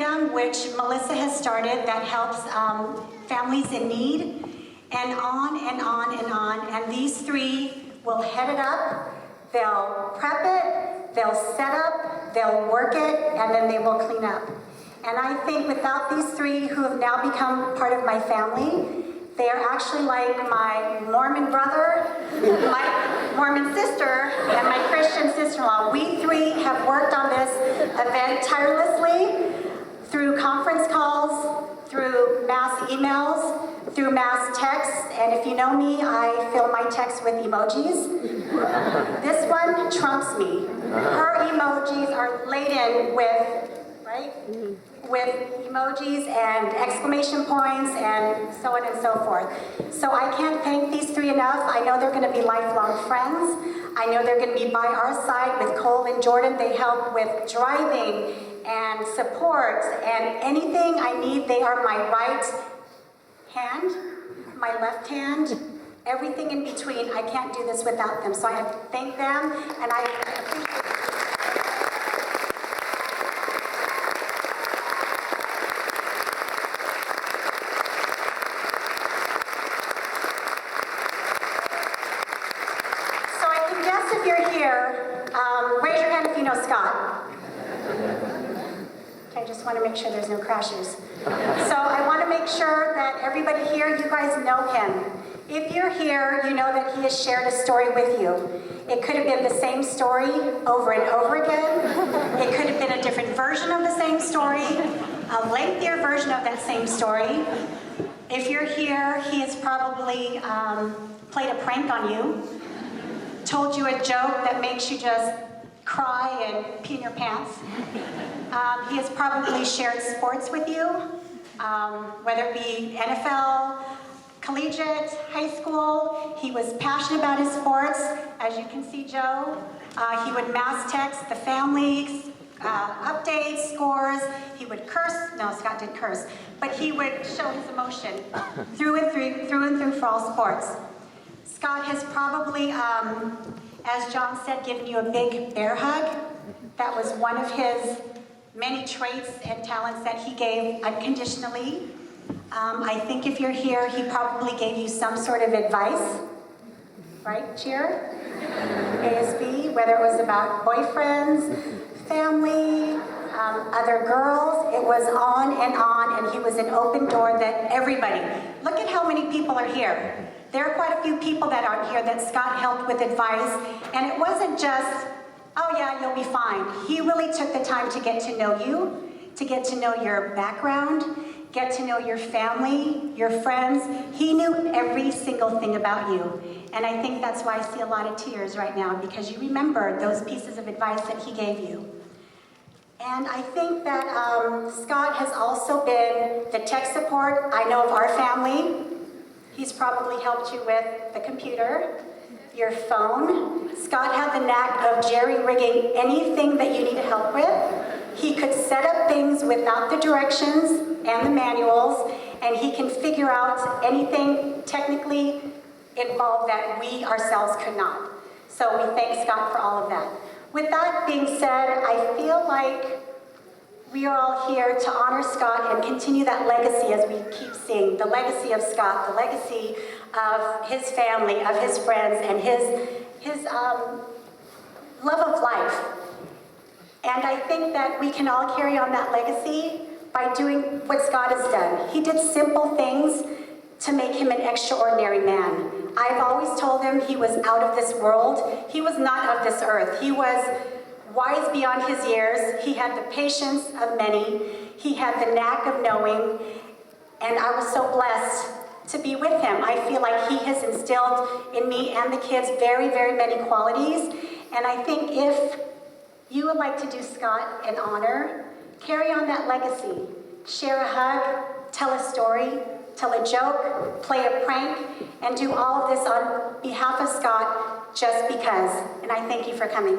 Freedom, which Melissa has started, that helps families in need, and on and on and on. And these three will head it up, they'll prep it, they'll set up, they'll work it, and then they will clean up. And I think without these three who have now become part of my family, they are actually like my Mormon brother, my Mormon sister, and my Christian sister-in-law. We three have worked on this event tirelessly through conference calls, through mass emails, through mass texts, and if you know me, I fill my texts with emojis. This one trumps me. Her emojis are laden with, right? With emojis and exclamation points and so on and so forth. So I can't thank these three enough. I know they're going to be lifelong friends. I know they're going to be by our side with Cole and Jordan. They help with driving and support and anything I need. They are my right hand, my left hand, everything in between. I can't do this without them. So I have to thank them, and I appreciate it. If you're here, raise your hand if you know Scott. Okay, I just want to make sure there's no crashes. So I want to make sure that everybody here, you guys know him. If you're here, you know that he has shared a story with you. It could have been the same story over and over again. It could have been a different version of the same story, a lengthier version of that same story. If you're here, he has probably played a prank on you, told you a joke that makes you just cry and pee in your pants. He has probably shared sports with you, whether it be NFL, collegiate, high school. He was passionate about his sports. As you can see, Joe, he would mass text the family, updates, scores. He would curse. No, Scott didn't curse. But he would show his emotion through and through for all sports. Scott has probably, as John said, given you a big bear hug. That was one of his many traits and talents that he gave unconditionally. I think if you're here, he probably gave you some sort of advice, right, Cheer? ASB, whether it was about boyfriends, family, other girls, it was on, and he was an open door that everybody, look at how many people are here. There are quite a few people that aren't here that Scott helped with advice, and it wasn't just, oh yeah, you'll be fine. He really took the time to get to know you, to get to know your background, get to know your family, your friends. He knew every single thing about you, and I think that's why I see a lot of tears right now, because you remember those pieces of advice that he gave you. And I think that Scott has also been the tech support. I know of our family. He's probably helped you with the computer, your phone. Scott had the knack of jerry-rigging anything that you needed help with. He could set up things without the directions and the manuals, and he can figure out anything technically involved that we ourselves could not. So we thank Scott for all of that. With that being said, I feel like we are all here to honor Scott and continue that legacy as we keep seeing. The legacy of Scott, the legacy of his family, of his friends, and his love of life. And I think that we can all carry on that legacy by doing what Scott has done. He did simple things to make him an extraordinary man. I've always told him he was out of this world. He was not of this earth. He was wise beyond his years. He had the patience of many. He had the knack of knowing. And I was so blessed to be with him. I feel like he has instilled in me and the kids very, very many qualities. And I think if you would like to do Scott an honor, carry on that legacy. Share a hug, tell a story, tell a joke, play a prank, and do all of this on behalf of Scott just because. And I thank you for coming.